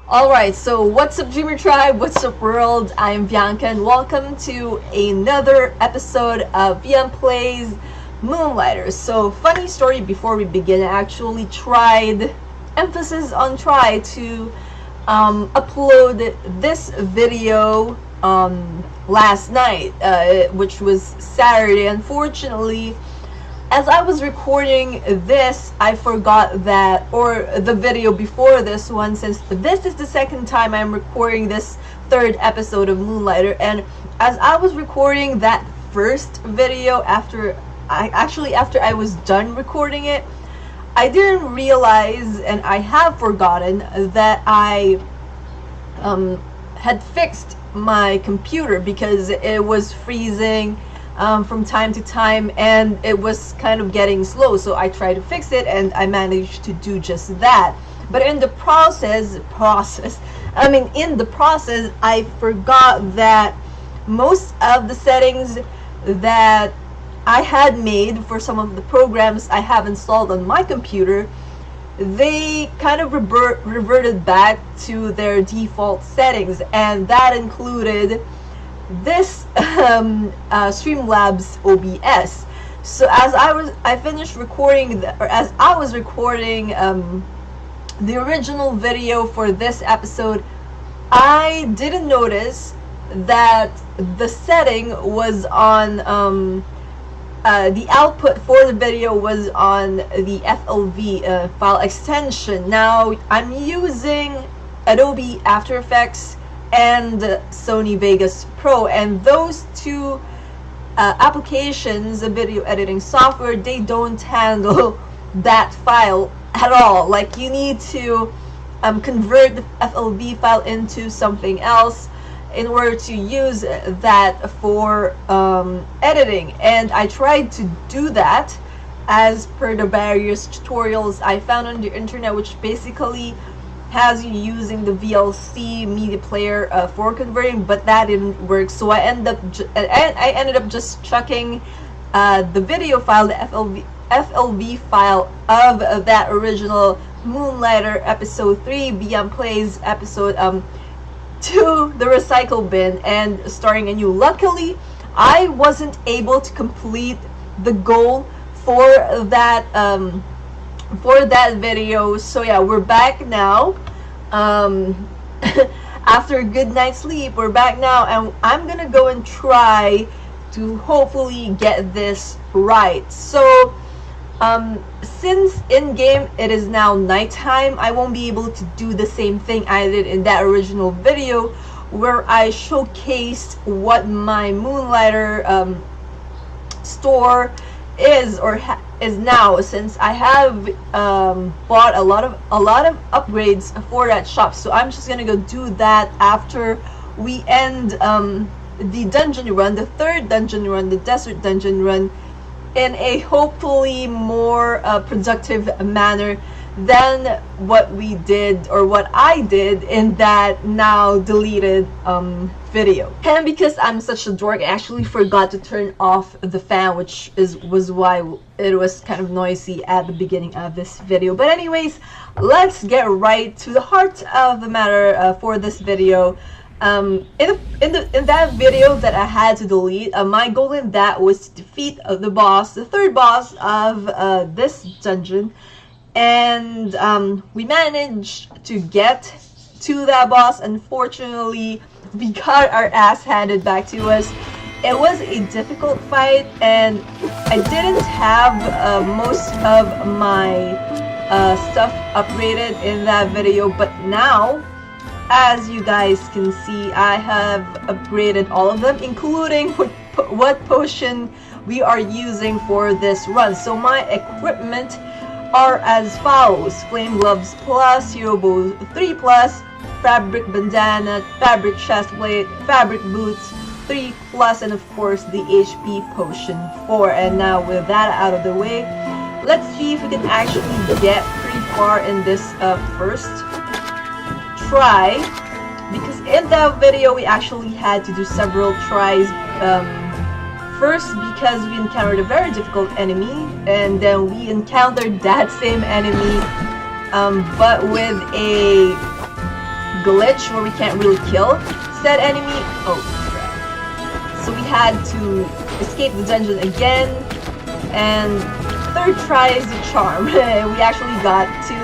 Alright, so what's up Dreamer Tribe, what's up world, I'm Bianca and welcome to another episode of Vian Plays Moonlighter. So funny story before we begin, I actually tried, emphasis on try, to upload this video last night, which was Saturday. Unfortunately, as I was recording this, I forgot that, or the video before this one, since this is the second time I'm recording this third episode of Moonlighter, and as I was recording that first video, after I was done recording it, I didn't realize, and I have forgotten, that I had fixed my computer because it was freezing from time to time and it was kind of getting slow. So I tried to fix it and I managed to do just that. But in the process, I forgot that most of the settings that I had made for some of the programs I have installed on my computer, they kind of reverted back to their default settings, and that included this Streamlabs OBS. So as I was recording the original video for this episode, I didn't notice that the setting was on the output for the video was on the FLV file extension. Now I'm using Adobe After Effects and Sony Vegas Pro, and those two applications, the video editing software, they don't handle that file at all. Like, you need to convert the FLV file into something else in order to use that for editing, and I tried to do that as per the various tutorials I found on the internet, which basically has you using the VLC media player for converting, but that didn't work. So I ended up just chucking the video file, the FLV file of that original Moonlighter episode 3 Beyond Plays episode to the recycle bin and starting anew. Luckily, I wasn't able to complete the goal for that video. So yeah, we're back now. After a good night's sleep, we're back now, and I'm gonna go and try to hopefully get this right. So since in game it is now nighttime, I won't be able to do the same thing I did in that original video where I showcased what my Moonlighter store is or is now, since I have bought a lot of upgrades for that shop. So I'm just gonna go do that after we end the dungeon run, the third dungeon run, the desert dungeon run, in a hopefully more productive manner than what we did, or what I did, in that now deleted video. And because I'm such a dork, I actually forgot to turn off the fan, which was why it was kind of noisy at the beginning of this video. But anyways, let's get right to the heart of the matter for this video. In that video that I had to delete, my goal in that was to defeat the boss, the third boss of this dungeon, and we managed to get to that boss. Unfortunately, we got our ass handed back to us. It was a difficult fight, and I didn't have most of my stuff upgraded in that video, but now, as you guys can see, I have upgraded all of them, including what potion we are using for this run. So my equipment are as follows: Flame Gloves Plus, Hero Bow 3 Plus, Fabric Bandana, Fabric Chestplate, Fabric Boots 3 Plus, and of course the HP Potion 4. And now with that out of the way, let's see if we can actually get pretty far in this first try, because in that video we actually had to do several tries. First, because we encountered a very difficult enemy, and then we encountered that same enemy but with a glitch where we can't really kill said enemy. Oh crap. So we had to escape the dungeon again, and third try is the charm. We actually got to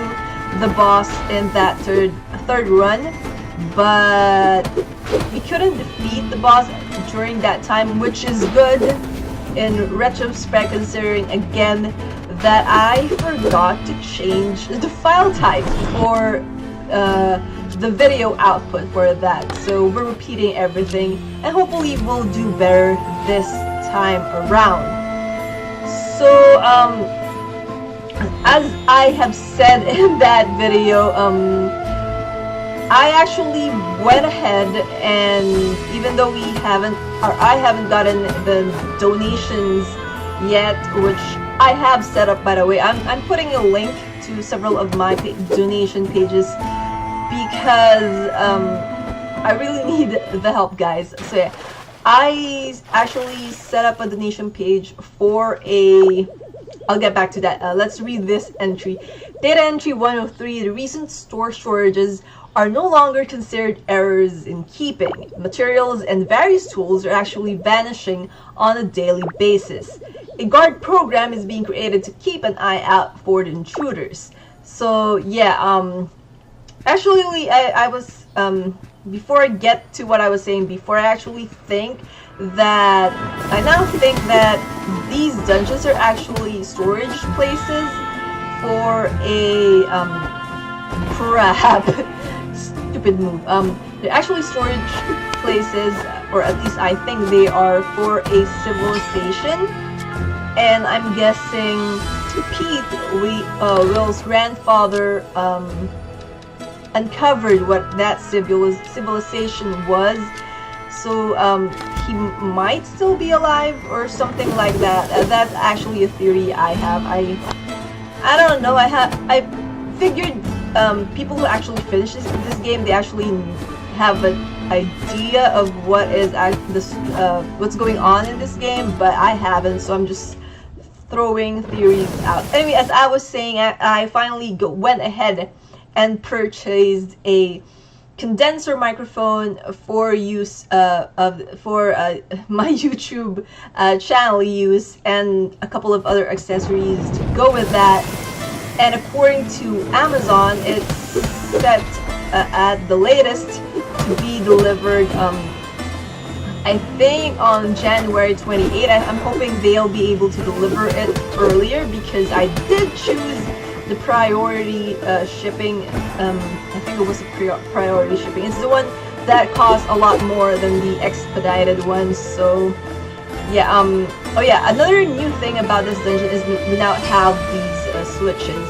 the boss in that third run, but we couldn't defeat the boss during that time, which is good in retrospect, considering again that I forgot to change the file type for the video output for that. So we're repeating everything, and hopefully we'll do better this time around. So as I have said in that video, I actually went ahead, and even though I haven't gotten the donations yet, which I have set up, by the way. I'm putting a link to several of my donation pages because I really need the help, guys. So yeah, I actually set up a donation page for a... I'll get back to that. Let's read this entry. Data entry 103. The recent store shortages are no longer considered errors in keeping. Materials and various tools are actually vanishing on a daily basis. A guard program is being created to keep an eye out for the intruders. So yeah, actually I was, before I get to what I was saying before, I actually think that, I now think that these dungeons are actually storage places for a, crap. Stupid move. They're actually storage places, or at least I think they are, for a civilization. And I'm guessing Pete, Will's grandfather, uncovered what that civilization was. So he might still be alive or something like that. That's actually a theory I have. I don't know. I figured people who actually finish this game, they actually have an idea of what is what's going on in this game, but I haven't, so I'm just throwing theories out. Anyway, as I was saying, I finally went ahead and purchased a condenser microphone for use for my YouTube channel use, and a couple of other accessories to go with that. And according to Amazon, it's set at the latest to be delivered, I think on January 28th. I'm hoping they'll be able to deliver it earlier, because I did choose the priority shipping. I think it was a priority shipping. It's the one that costs a lot more than the expedited one. So yeah, oh yeah, another new thing about this dungeon is we now have these switches.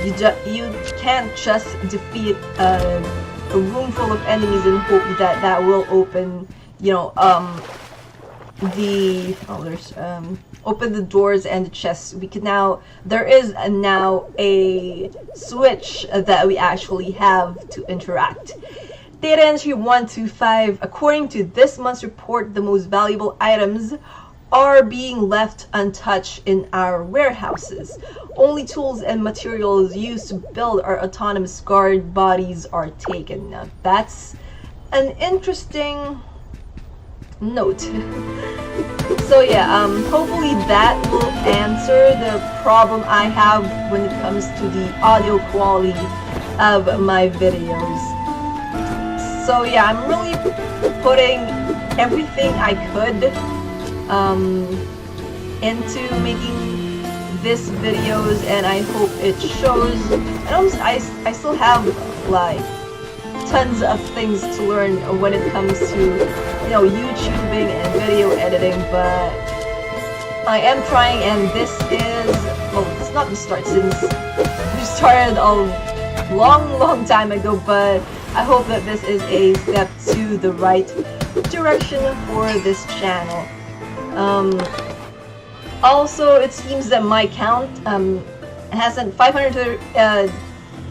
You can't just defeat a room full of enemies and hope that that will open, you know, open the doors and the chests. We can now, there is now a switch that we actually have to interact. Data entry 125. According to this month's report, the most valuable items are being left untouched in our warehouses. Only tools and materials used to build our autonomous guard bodies are taken. Now that's an interesting note. So yeah, hopefully that will answer the problem I have when it comes to the audio quality of my videos. So yeah, I'm really putting everything I could into making this videos, and I hope it shows. And also, I still have like tons of things to learn when it comes to, you know, YouTubing and video editing, but I am trying, and this is, well, it's not the start, since we started a long time ago, but I hope that this is a step to the right direction for this channel. Also, it seems that my count hasn't 500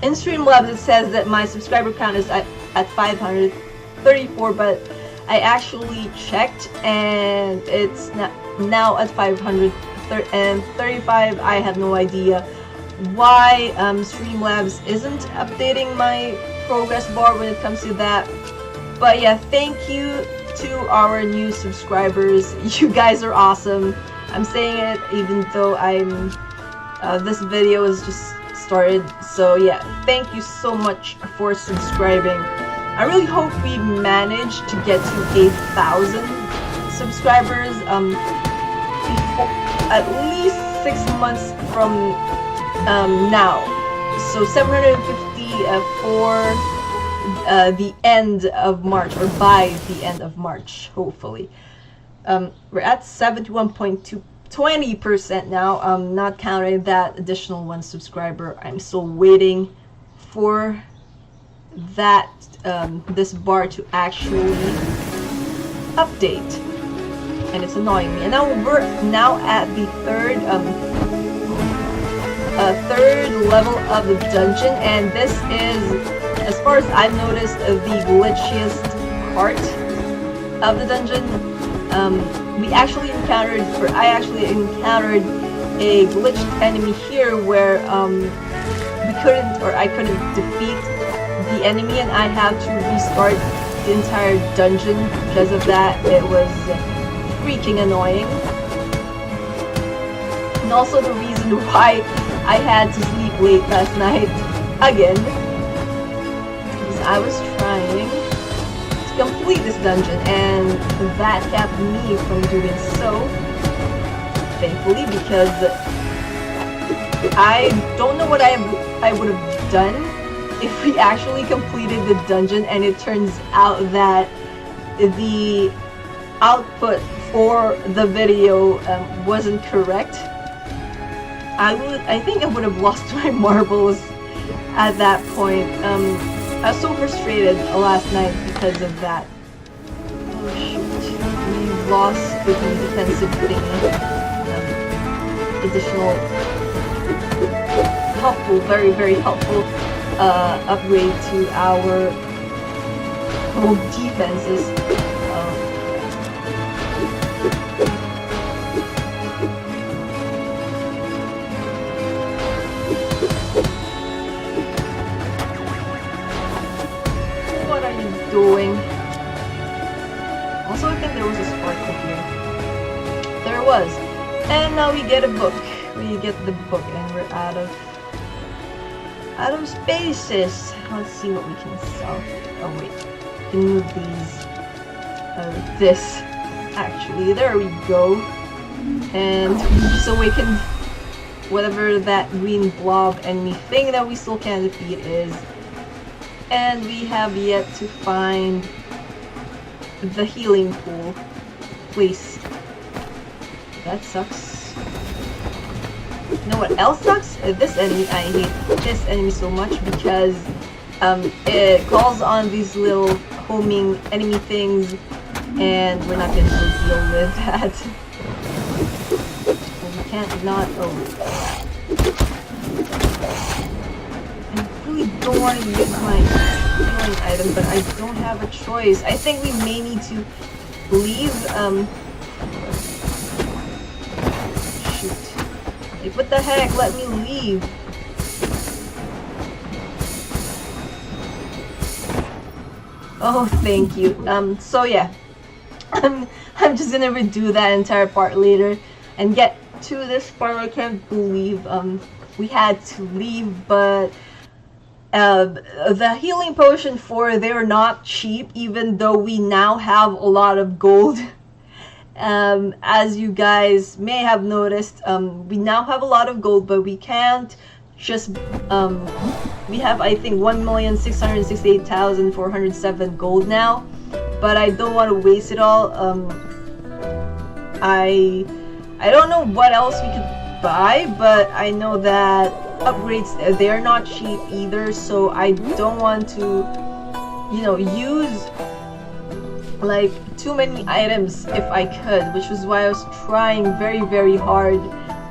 in Streamlabs. It says that my subscriber count is at 534, but I actually checked and it's now at 535. I have no idea why Streamlabs isn't updating my progress bar when it comes to that. But yeah, thank you to our new subscribers. You guys are awesome. I'm saying it even though I'm this video is just started. So yeah, thank you so much for subscribing. I really hope we manage to get to 1,000 subscribers before, at least 6 months from now. So 750 for the end of March, or by the end of March, hopefully. We're at 71.20% now, not counting that additional 1 subscriber. I'm still waiting for that this bar to actually update, and it's annoying me. And now we're now at the third level of the dungeon, and this is, as far as I've noticed, the glitchiest part of the dungeon. We actually encountered, or I actually encountered a glitched enemy here where I couldn't defeat the enemy, and I had to restart the entire dungeon because of that. It was freaking annoying. And also the reason why I had to sleep late last night again, because I was trying to complete this dungeon, and that kept me from doing so, thankfully, because I don't know what I would have done if we actually completed the dungeon and it turns out that the output for the video wasn't correct. I think I would have lost my marbles at that point. I was so frustrated last night because of that. Oh shoot, we lost the defensive thingy. Additional helpful, very, very helpful upgrade to our whole defenses. What are you doing? Also, I think there was a sparkle here. There was. And now we get a book. We get the book, and we're out of spaces. Let's see what we can sell. Oh wait, we can move these. This, actually. There we go. And we just awakened whatever that green blob enemy thing that we still can't defeat is. And we have yet to find the healing pool place. That sucks. You know what else sucks? This enemy. I hate this enemy so much because it calls on these little homing enemy things, and we're not going to deal with that. We can't not. Oh. I really don't want to use my healing item, but I don't have a choice. I think we may need to leave. Like, what the heck? Let me leave. Oh, thank you. So yeah, I'm just gonna redo that entire part later and get to this part. I can't believe we had to leave, but the healing potion they're not cheap, even though we now have a lot of gold. As you guys may have noticed, we now have a lot of gold, but we can't just, we have, I think, 1,668,407 gold now, but I don't want to waste it all. I don't know what else we could buy, but I know that upgrades, they're not cheap either, so I don't want to, you know, use like too many items if I could, which was why I was trying very, very hard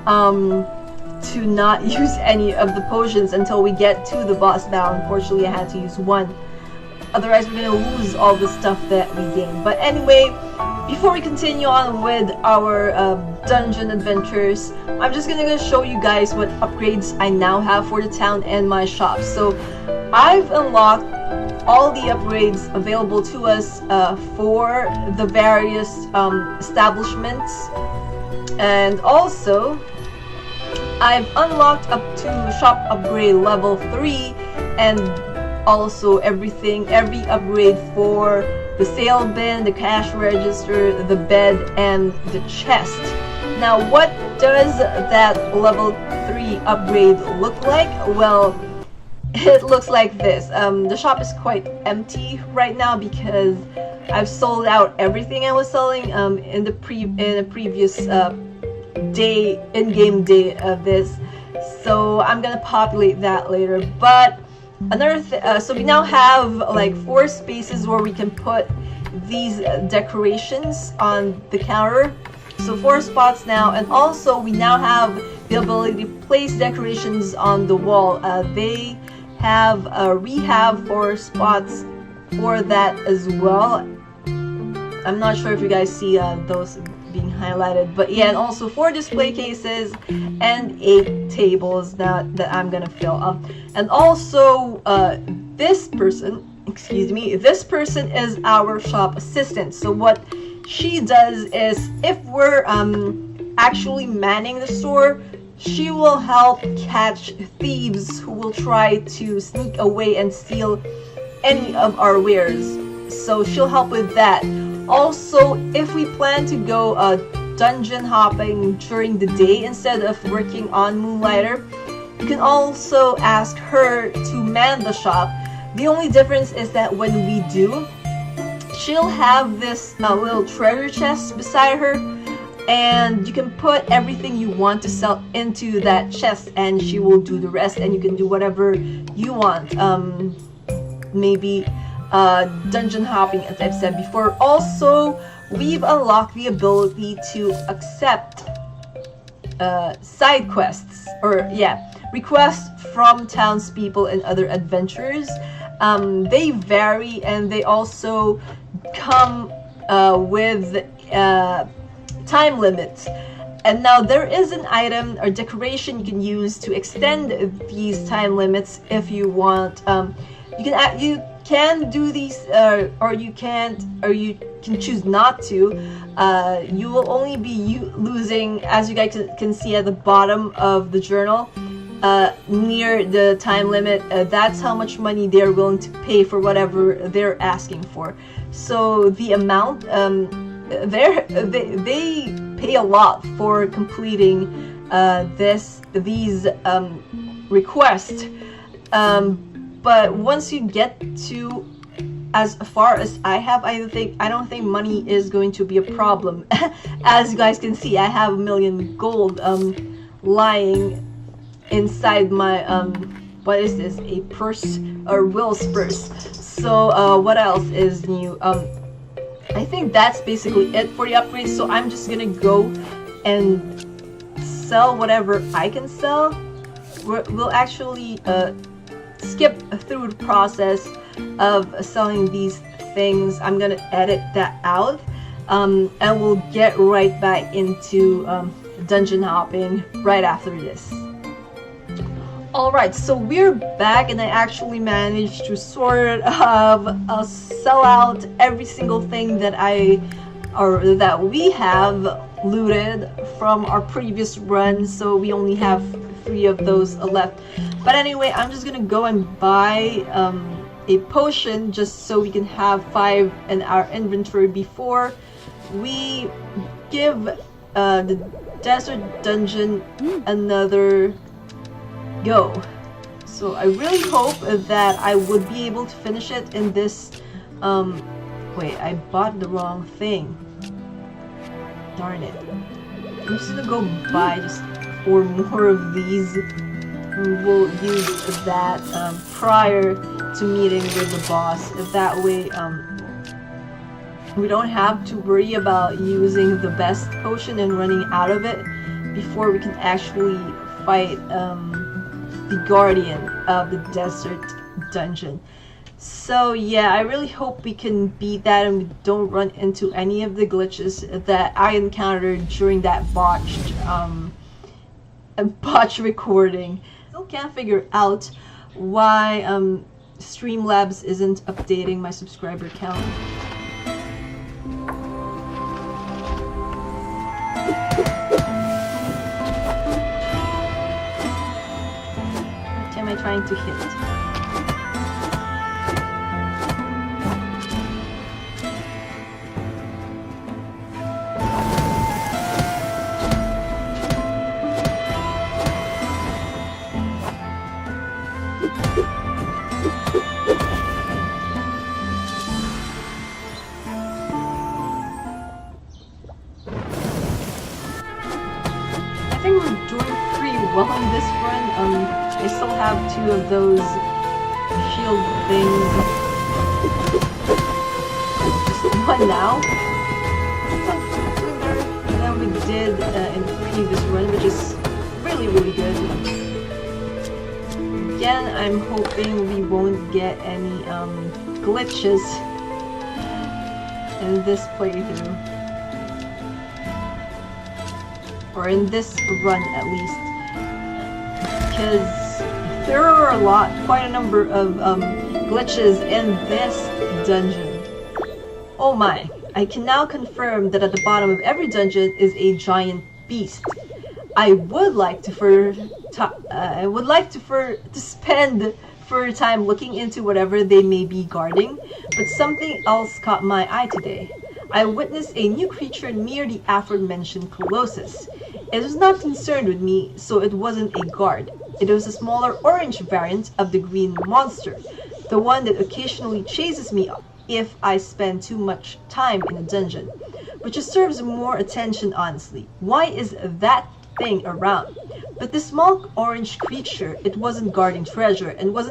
to not use any of the potions until we get to the boss battle. Unfortunately, I had to use one. Otherwise, we're gonna lose all the stuff that we gained. But anyway, before we continue on with our dungeon adventures, I'm just gonna show you guys what upgrades I now have for the town and my shop. So I've unlocked all the upgrades available to us for the various establishments. And also, I've unlocked up to shop upgrade level 3, and also every upgrade for the sale bin, the cash register, the bed, and the chest. Now, what does that level 3 upgrade look like? Well, it looks like this. The shop is quite empty right now because I've sold out everything I was selling in the previous in-game day of this. So I'm gonna populate that later. But another so we now have like 4 spaces where we can put these decorations on the counter. So 4 spots now, and also we now have the ability to place decorations on the wall. They have a rehab 4 spots for that as well. I'm not sure if you guys see those being highlighted, but yeah, and also 4 display cases and 8 tables now that I'm gonna fill up. And also this person is our shop assistant. So what she does is, if we're actually manning the store, she will help catch thieves who will try to sneak away and steal any of our wares. So she'll help with that. Also, if we plan to go dungeon hopping during the day instead of working on Moonlighter, you can also ask her to man the shop. The only difference is that when we do, she'll have this little treasure chest beside her, and you can put everything you want to sell into that chest, and she will do the rest, and you can do whatever you want. Maybe dungeon hopping, as I've said before. Also, we've unlocked the ability to accept side quests, or requests from townspeople and other adventurers. They vary, and they also come with time limits. And now there is an item or decoration you can use to extend these time limits if you want. You can do these, or you can choose not to. You will only be losing, as you guys can see at the bottom of the journal, near the time limit. That's how much money they're willing to pay for whatever they're asking for. So the amount, they pay a lot for completing these requests. But once you get to as far as I have, I don't think money is going to be a problem. As you guys can see, I have 1 million gold lying inside my what is this, a purse or Will's purse. So what else is new? I think that's basically it for the upgrades. So I'm just gonna go and sell whatever I can sell. We'll actually skip through the process of selling these things. I'm gonna edit that out, and we'll get right back into dungeon hopping right after this. Alright, so we're back, and I actually managed to sort of sell out every single thing that that we have looted from our previous run. So we only have 3 of those left. But anyway, I'm just gonna go and buy a potion just so we can have 5 in our inventory before we give the desert dungeon another go. So I really hope that I would be able to finish it in this wait, I bought the wrong thing. Darn it. I'm just gonna go buy just 4 more of these. We'll use that prior to meeting with the boss. That way we don't have to worry about using the best potion and running out of it before we can actually fight the guardian of the desert dungeon. So yeah, I really hope we can beat that and we don't run into any of the glitches that I encountered during that botched recording. Still can't figure out why Streamlabs isn't updating my subscriber count. What am I trying to hit? I think we're doing pretty well on this run. I still have 2 of those shield things. Just 1 now. Than we did in the previous run, which is really, really good. Again, I'm hoping we won't get any glitches in this playthrough. Or in this run at least, because there are quite a number of glitches in this dungeon. Oh my, I can now confirm that at the bottom of every dungeon is a giant beast. I would like to spend further time looking into whatever they may be guarding, but something else caught my eye today. I witnessed a new creature near the aforementioned Colossus. It was not concerned with me, so it wasn't a guard. It was a smaller orange variant of the green monster, the one that occasionally chases me if I spend too much time in a dungeon, which deserves more attention honestly. Why is that thing around? But this small orange creature, it wasn't guarding treasure and was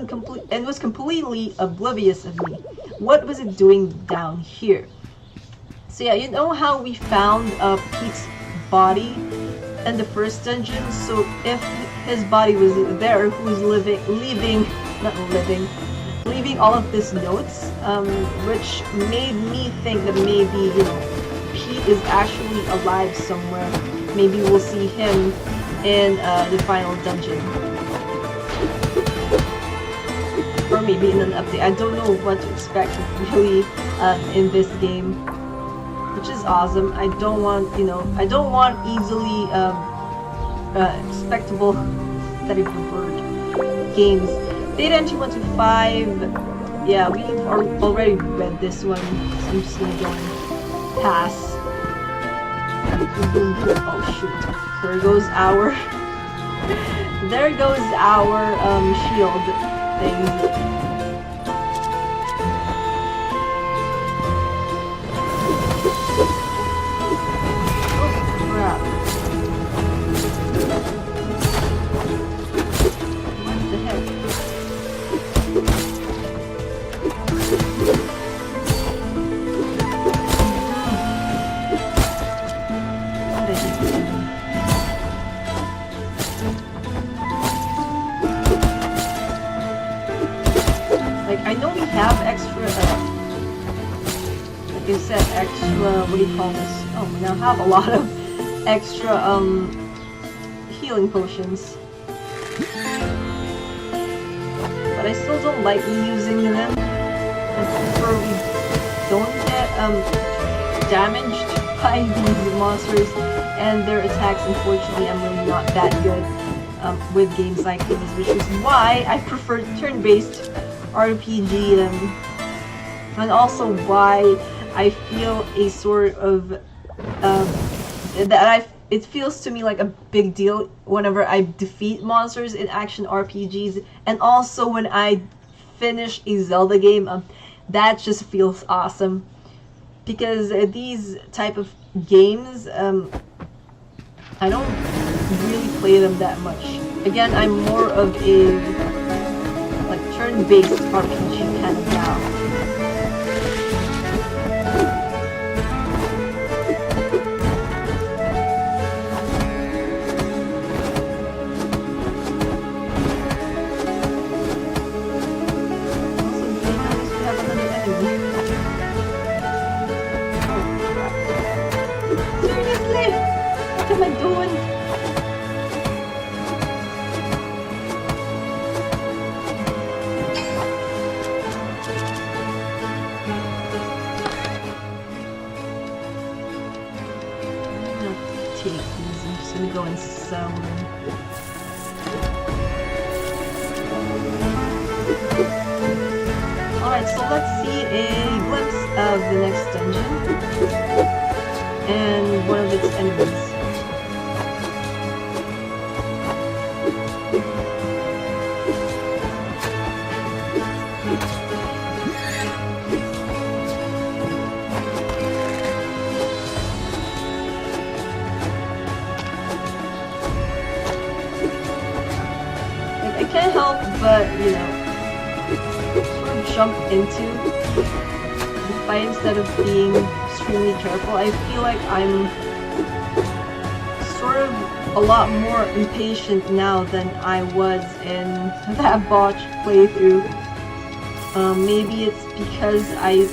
completely oblivious of me. What was it doing down here? So yeah, you know how we found Pete's body in the first dungeon? So if his body was there, who's leaving all of these notes, which made me think that maybe, you know, Pete is actually alive somewhere. Maybe we'll see him in the final dungeon. Or maybe in an update. I don't know what to expect really in this game. Which is awesome. I don't want easily expectable that it preferred games. Data entry 1 to 5. Yeah, we've already read this one, so I'm just gonna go and pass. Oh shoot! There goes our shield thing. I know we have extra, like I said, extra, what do you call this? Oh, we now have a lot of extra, healing potions. But I still don't like using them. I prefer we don't get, damaged by these monsters and their attacks. Unfortunately, I'm really not that good, with games like these, which is why I prefer turn-based RPG, and also why I feel a sort of it feels to me like a big deal whenever I defeat monsters in action RPGs, and also when I finish a Zelda game. That just feels awesome, because these type of games, I don't really play them that much. Again, I'm more of a turn-based RPG kind of now. Seriously? What am I doing? take these. I'm just gonna go and sell them. Alright, so let's see a glimpse of the next dungeon and one of its enemies. I can't help but, you know, sort of jump into the fight instead of being extremely careful. I feel like I'm sort of a lot more impatient now than I was in that botched playthrough. Maybe it's because I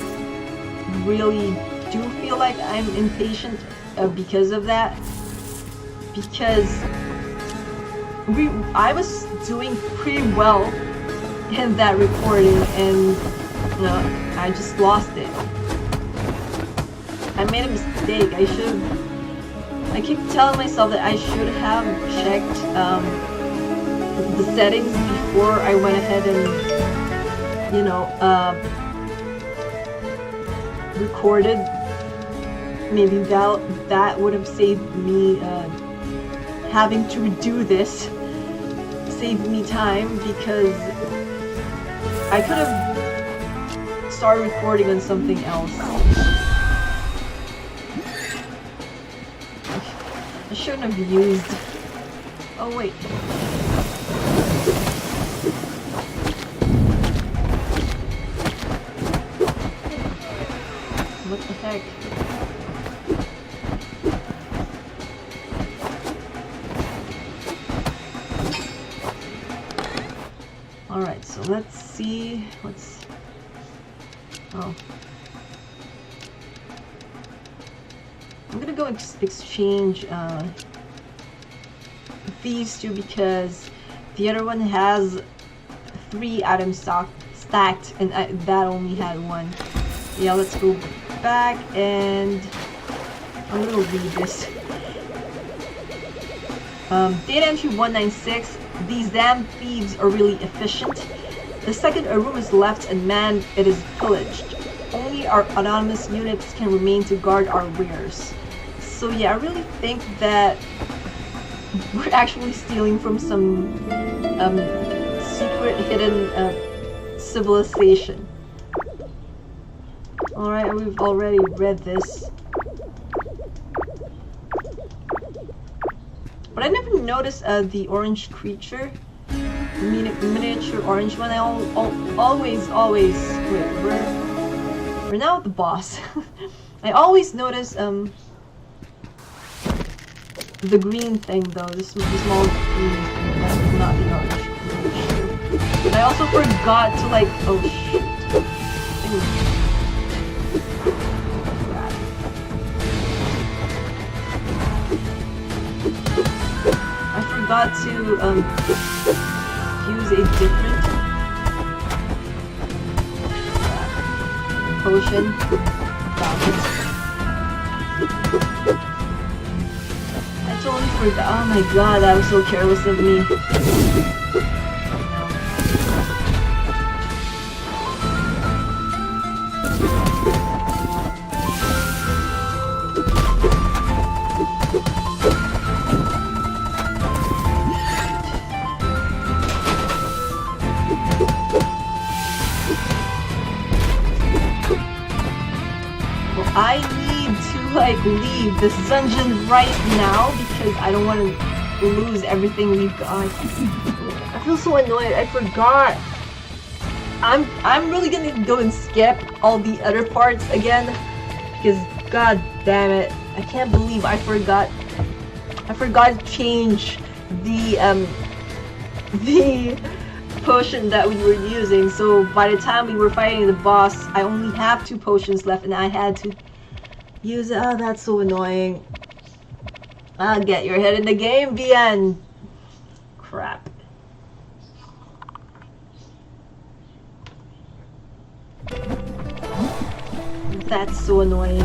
really do feel like I'm impatient because of that. Because I was doing pretty well in that recording, and I just lost it. I made a mistake. I keep telling myself that I should have checked the settings before I went ahead and, you know, recorded. Maybe that would have saved me having to redo this. Saved me time, because I could have started recording on something else. I shouldn't have used... Oh wait. What the heck? Alright, so let's see what's... Oh. I'm gonna go and exchange these two, because the other one has 3 items stacked and that only had 1. Yeah, let's go back and I'm gonna read this. Data entry 196. These damn thieves are really efficient. The second a room is left unmanned, it is pillaged. Only our autonomous units can remain to guard our wares. So yeah, I really think that we're actually stealing from some secret hidden civilization. Alright, we've already read this. But I never noticed the orange creature, miniature orange one. I always wait. We're now at the boss. I always notice the green thing though, the small green thing, not the orange creature. And I also forgot to like, oh shit. I forgot to use a different potion. I totally forgot. Oh my god, that was so careless of me. I need to like leave this dungeon right now because I don't want to lose everything we've got. I feel so annoyed. I forgot. I'm really gonna go and skip all the other parts again because god damn it, I can't believe I forgot to change the potion that we were using. So by the time we were fighting the boss, I only have 2 potions left and I had to use it. Oh, that's so annoying. Get your head in the game, Vian. Crap. That's so annoying.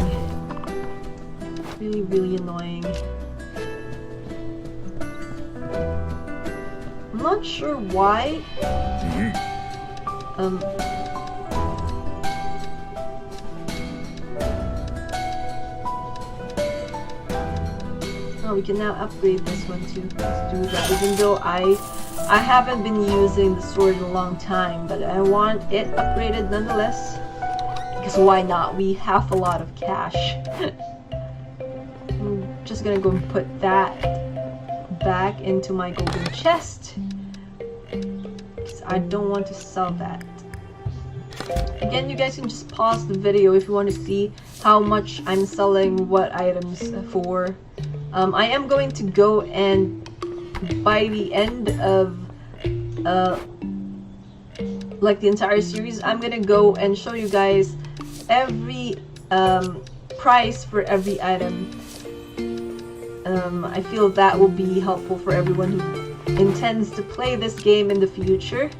Really, really annoying. I'm not sure why. Oh, we can now upgrade this one too. Let's do that. Even though I haven't been using the sword in a long time, but I want it upgraded nonetheless. Because why not? We have a lot of cash. I'm just gonna go and put that back into my golden chest. Because I don't want to sell that. Again, you guys can just pause the video if you want to see how much I'm selling what items for. I am going to go and by the end of like the entire series, I'm gonna go and show you guys every price for every item. I feel that will be helpful for everyone who intends to play this game in the future.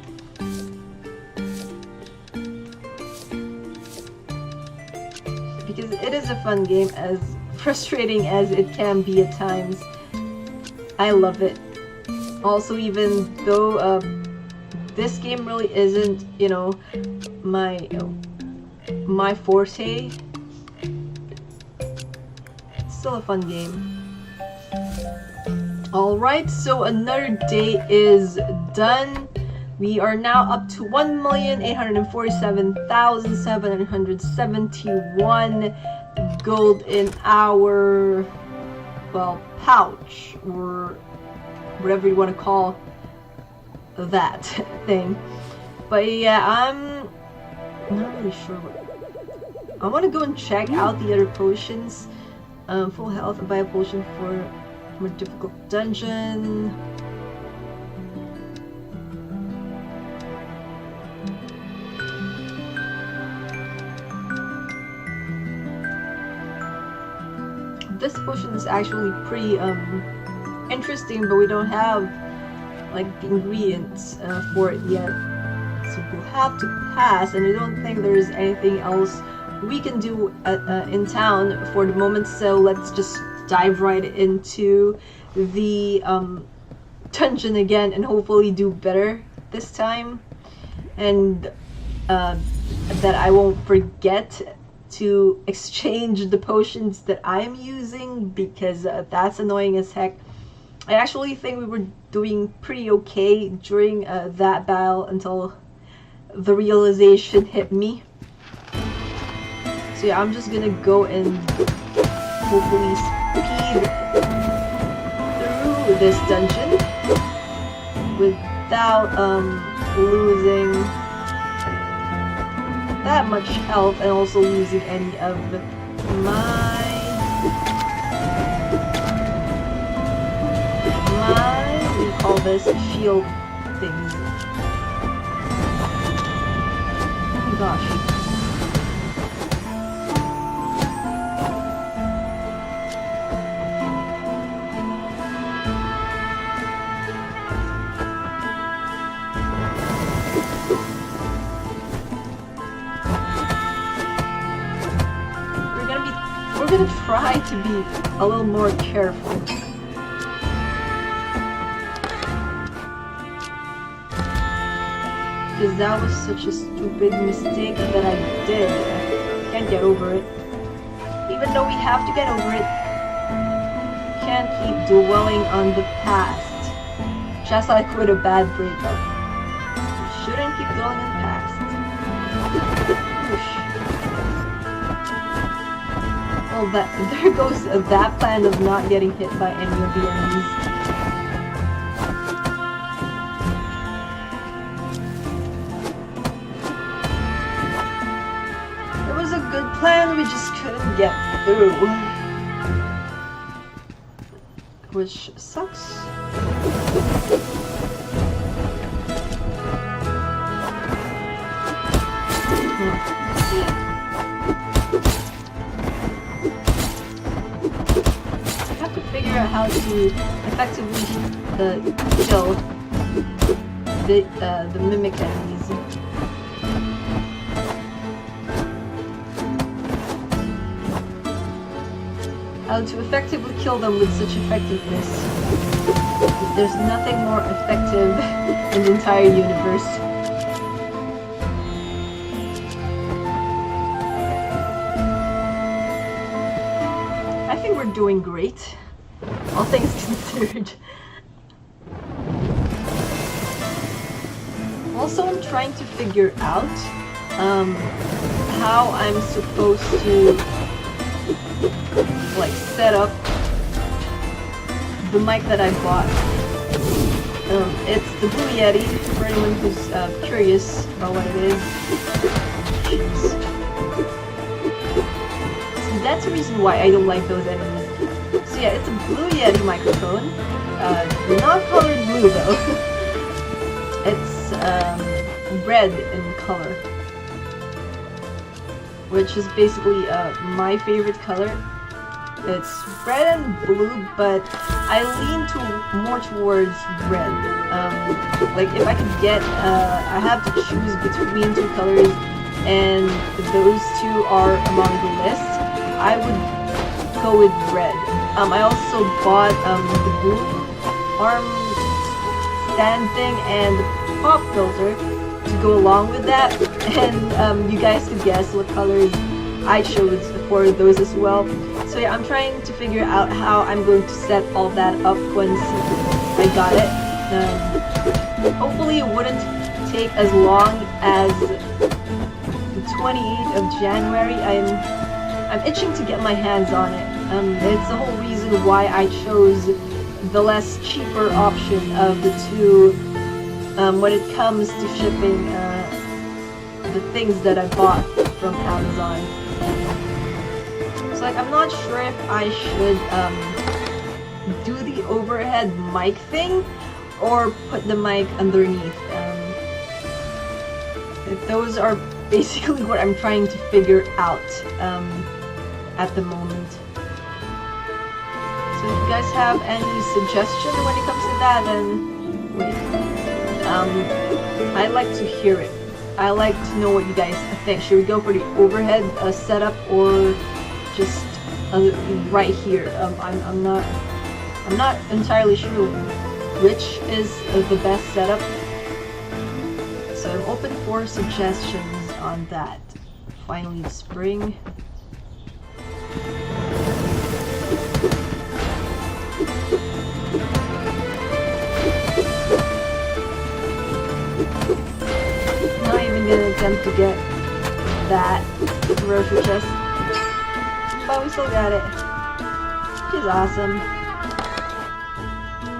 Because it is a fun game, as frustrating as it can be at times. I love it. Also, even though this game really isn't, you know, my forte, it's still a fun game. Alright, so another day is done. We are now up to 1,847,771 gold in our, well, pouch, or whatever you want to call that thing. But yeah, I'm not really sure what. I want to go and check out the other potions. Full health, buy a potion for a more difficult dungeon. This potion is actually pretty interesting, but we don't have like the ingredients for it yet, so we'll have to pass. And I don't think there's anything else we can do in town for the moment, so let's just dive right into the dungeon again and hopefully do better this time, and that I won't forget to exchange the potions that I'm using, because that's annoying as heck. I actually think we were doing pretty okay during that battle until the realization hit me. So yeah, I'm just gonna go and hopefully speed through this dungeon without losing that much health, and also losing any of my we call this shield things. Oh my gosh. We're gonna try to be a little more careful. Because that was such a stupid mistake that I did. Can't get over it. Even though we have to get over it, can't keep dwelling on the past. Just like with a bad breakup. We shouldn't keep dwelling on the past. Whoosh. Oh, there goes that plan of not getting hit by any of the enemies. It was a good plan, we just couldn't get through. Which sucks. How to effectively kill the mimic enemies. How to effectively kill them with such effectiveness. There's nothing more effective in the entire universe. I think we're doing great, all things considered. Also, I'm trying to figure out how I'm supposed to like set up the mic that I bought. It's the Blue Yeti, for anyone who's curious about what it is. Jeez. So that's the reason why I don't like those enemies. So yeah, it's a Blue Yeti microphone. Not colored blue though. It's red in color, which is basically my favorite color. It's red and blue, but I lean more towards red. Like if I could get, I have to choose between two colors, and those two are among the list, I would go with red. I also bought the blue arm stand thing and the pop filter to go along with that, and you guys could guess what colors I chose for those as well. So yeah, I'm trying to figure out how I'm going to set all that up once I got it. Hopefully it wouldn't take as long as the 28th of January. I'm itching to get my hands on it. It's the whole reason why I chose the less cheaper option of the two when it comes to shipping the things that I bought from Amazon. So like, I'm not sure if I should do the overhead mic thing or put the mic underneath. Those are basically what I'm trying to figure out at the moment. So if you guys have any suggestion when it comes to that, then wait. I'd like to hear it. I like to know what you guys think. Should we go for the overhead setup or just right here? I'm not entirely sure which is the best setup. So I'm open for suggestions on that. Finally, the spring. Not even gonna attempt to get that grocery chest, but we still got it, which is awesome.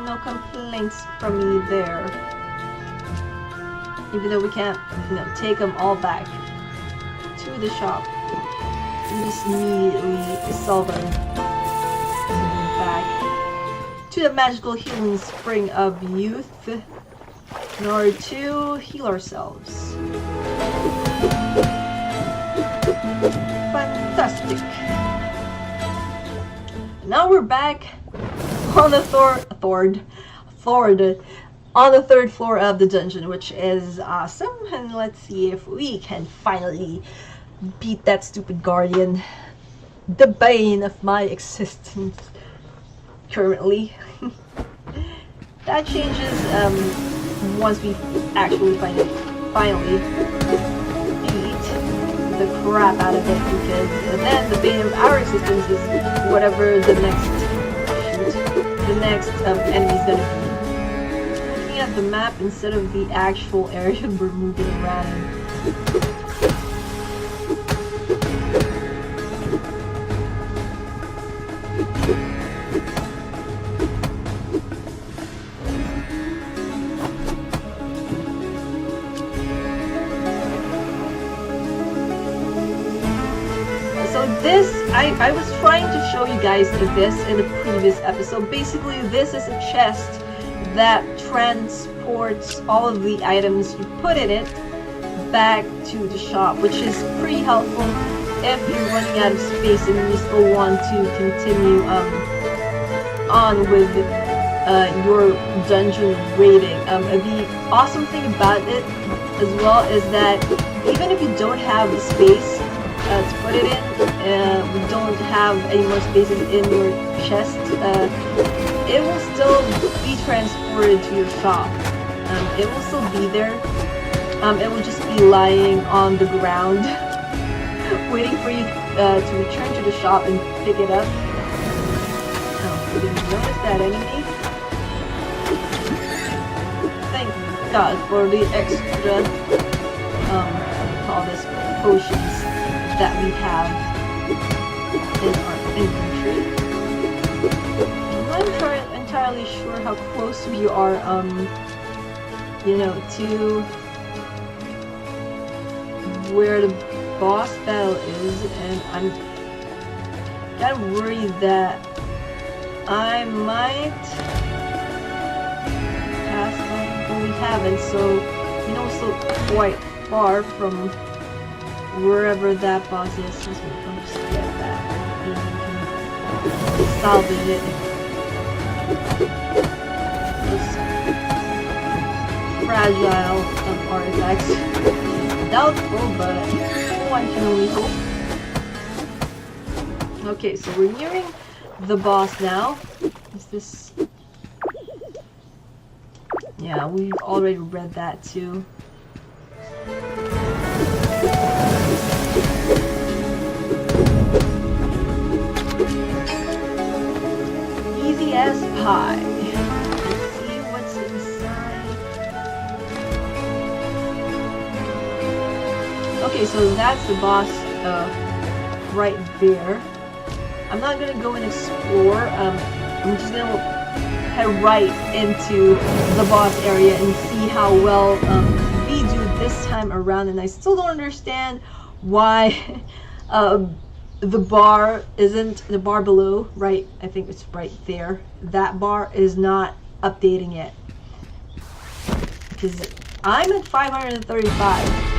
No complaints from me there. Even though we can't, take them all back to the shop. We just immediately sell them back to the magical healing spring of youth in order to heal ourselves. Fantastic. Now we're back on the on the third floor of the dungeon, which is awesome. And let's see if we can finally beat that stupid guardian, the bane of my existence currently. That changes once we actually finally beat the crap out of it, because then the bane of our existence is whatever the next enemy is gonna be. Looking at the map instead of the actual area we're moving around in. I was trying to show you guys this in the previous episode. Basically, this is a chest that transports all of the items you put in it back to the shop, which is pretty helpful if you're running out of space and you still want to continue on with your dungeon raiding. The awesome thing about it as well is that even if you don't have the space to put it in. We don't have any more spaces in your chest. It will still be transported to your shop. It will still be there. It will just be lying on the ground, waiting for you to return to the shop and pick it up. Oh, did you notice that enemy? Thank God for the extra, call this potions that we have in our inventory. I'm not entirely sure how close we are, you know, to where the boss battle is, and I'm kind of worried that I might pass what we haven't, so you know, still quite far from wherever that boss is. So I'm just get that and we can salvage it. Those fragile artifacts. Doubtful, but one can only hope. Okay, so we're nearing the boss now. Is this... Yeah, we've already read that too. Easy as pie. Let's see what's inside. Okay, so that's the boss right there. I'm not gonna go and explore. I'm just gonna head right into the boss area and see how well we do this time around. And I still don't understand why the bar isn't, the bar below, right? I think it's right there. That bar is not updating it. Because I'm at 535.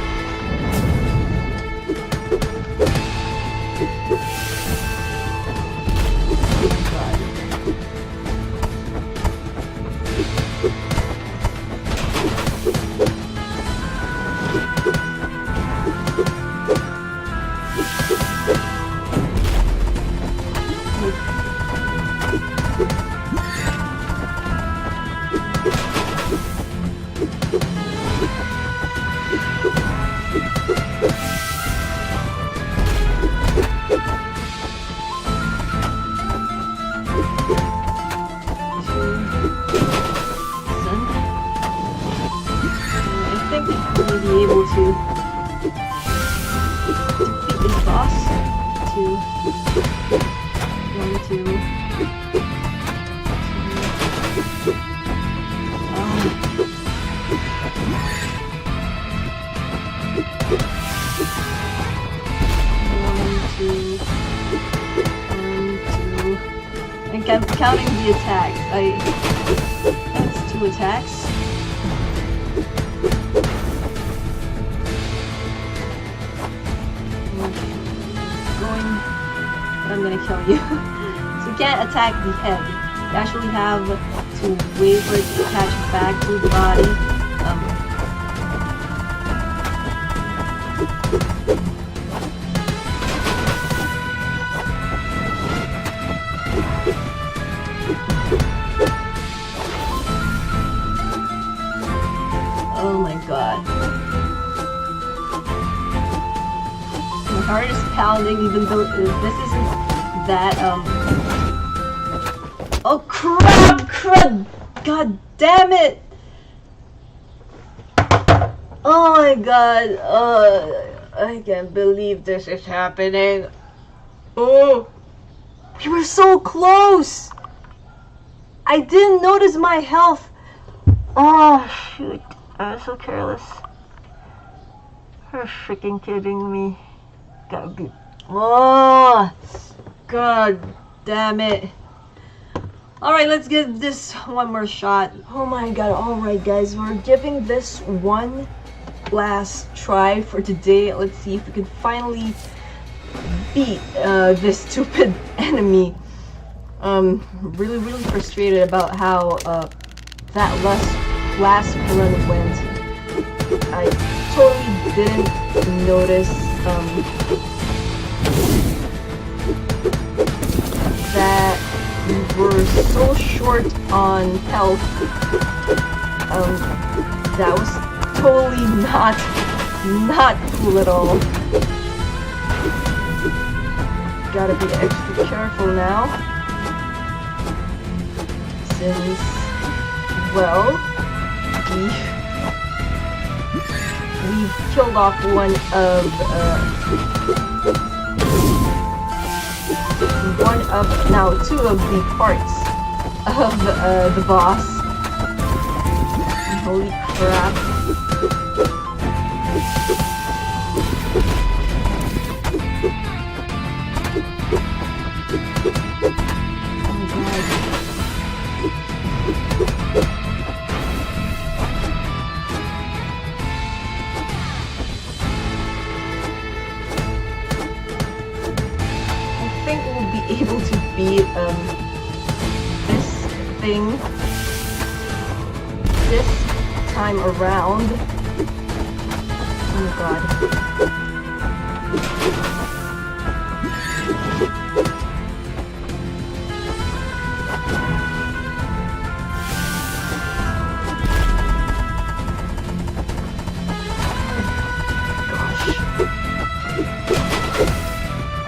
I'm counting the attacks. That's 2 attacks. I'm gonna kill you. So you can't attack the head. You actually have to wait for it to attach back to the body. Oh my god. My heart is pounding even though this isn't that, Oh crud! God damn it! Oh my god, I can't believe this is happening. Oh! We were so close! I didn't notice my health! Oh shoot. I was so careless. You're freaking kidding me. Gotta be. Oh! God damn it. Alright, let's give this one more shot. Oh my god, alright guys, we're giving this one last try for today. Let's see if we can finally beat this stupid enemy. Really frustrated about how that last run went. I totally didn't notice that we were so short on health. That was totally not cool at all. Gotta be extra careful now, since, well, we've killed off two of the parts of the boss. Holy crap. Able to beat this thing this time around. Oh my god.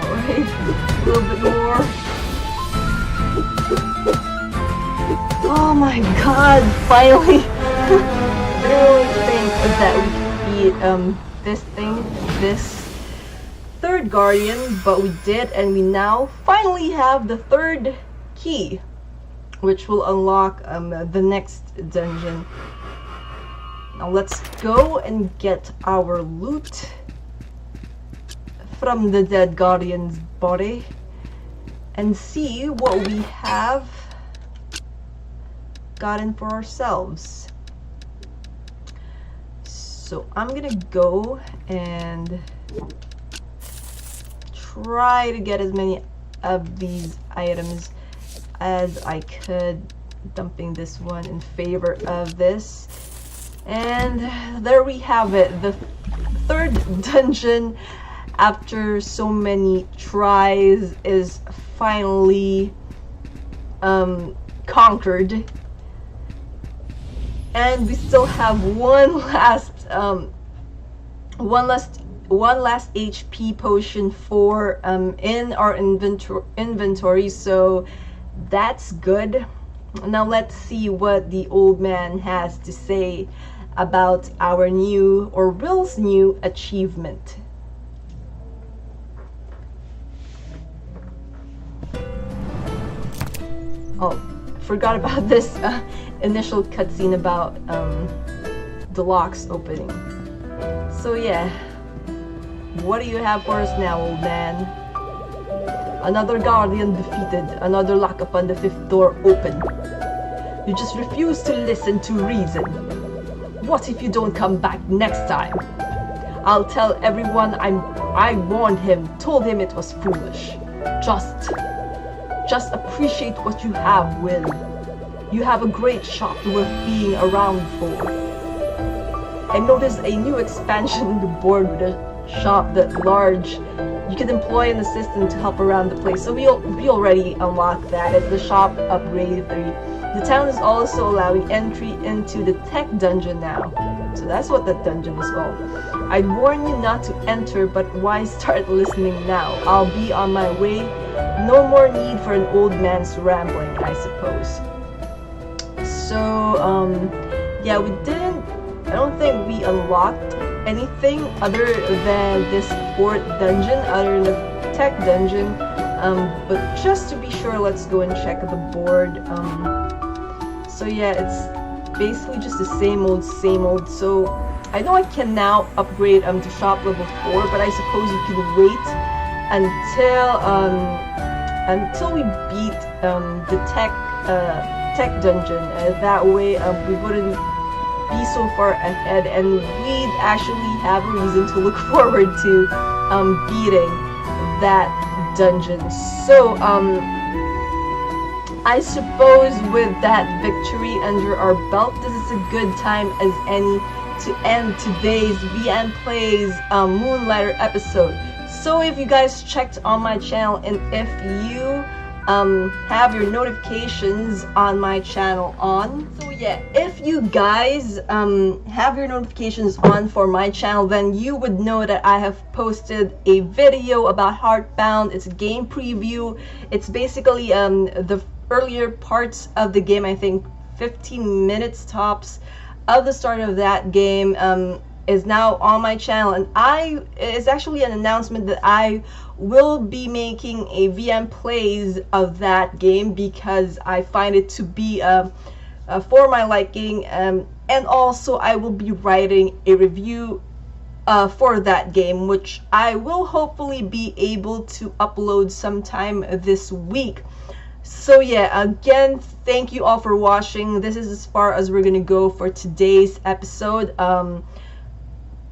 Alright, a little bit more. Oh my god, finally! I didn't really think that we could beat this third guardian, but we did, and we now finally have the third key, which will unlock the next dungeon. Now let's go and get our loot from the dead guardian's body and see what we have gotten for ourselves. So I'm gonna go and try to get as many of these items as I could, dumping this one in favor of this. And there we have it, the third dungeon after so many tries is finally conquered. And we still have one last HP potion for in our inventory, so that's good. Now let's see what the old man has to say about our new, or Will's new, achievement. Oh, forgot about this initial cutscene about the locks opening. So yeah, what do you have for us now, old man? Another guardian defeated, another lock upon the 5th door open. You just refuse to listen to reason. What if you don't come back next time? I'll tell everyone I warned him, told him it was foolish. Just appreciate what you have, Will. You have a great shop worth being around for. I noticed a new expansion in the board with a shop that large. You can employ an assistant to help around the place. So we already unlocked that. It's the shop upgrade 3. The town is also allowing entry into the tech dungeon now. So that's what that dungeon is called. I'd warn you not to enter, but why start listening now? I'll be on my way. No more need for an old man's rambling, I suppose. So, yeah, I don't think we unlocked anything other than this 4th dungeon, other than the tech dungeon. But just to be sure, let's go and check the board. So yeah, it's basically just the same old. So I know I can now upgrade to shop level 4, but I suppose you can wait until we beat the tech dungeon. That way we wouldn't be so far ahead, and we'd actually have a reason to look forward to beating that dungeon. So I suppose with that victory under our belt, this is a good time as any to end today's Vian Plays Moonlighter episode. So if you guys checked on my channel and if you have your notifications on my channel on, so yeah, if you guys have your notifications on for my channel, then you would know that I have posted a video about Heartbound. It's a game preview. It's basically the earlier parts of the game, I think 15 minutes tops of the start of that game is now on my channel, and it's actually an announcement that I will be making a Vian plays of that game because I find it to be for my liking, and also I will be writing a review for that game, which I will hopefully be able to upload sometime this week. So yeah, again, thank you all for watching. This is as far as we're gonna go for today's episode.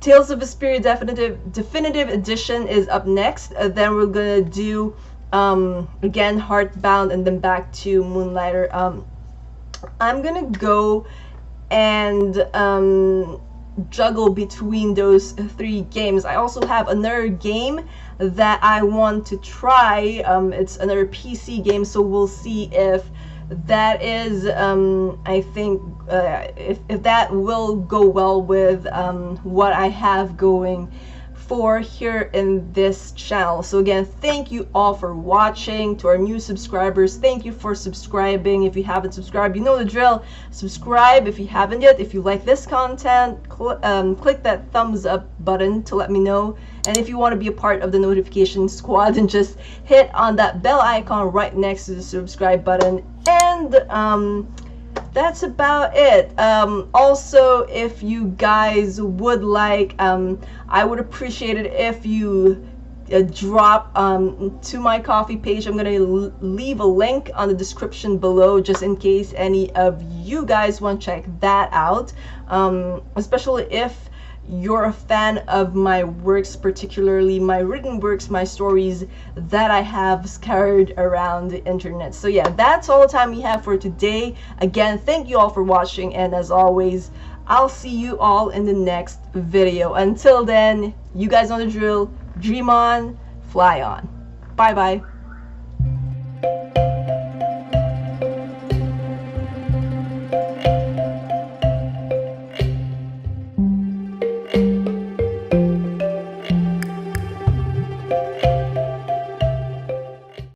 Tales of Vesperia definitive edition is up next. Then we're gonna do again Heartbound, and then back to Moonlighter. I'm gonna go and juggle between those three games. I also have another game that I want to try. It's another PC game, so we'll see if that is I think if that will go well with what I have going for here in this channel. So again, thank you all for watching. To our new subscribers, thank you for subscribing. If you haven't subscribed, you know the drill. Subscribe if you haven't yet. If you like this content, click that thumbs up button to let me know. And if you want to be a part of the notification squad, then just hit on that bell icon right next to the subscribe button. And that's about it. Also, if you guys would like, I would appreciate it if you drop to my Ko-fi page. I'm gonna leave a link on the description below just in case any of you guys want to check that out, especially if you're a fan of my works, particularly my written works, my stories that I have scattered around the internet. So yeah, that's all the time we have for today. Again, thank you all for watching, and as always, I'll see you all in the next video. Until then, you guys know the drill. Dream on, fly on. Bye bye.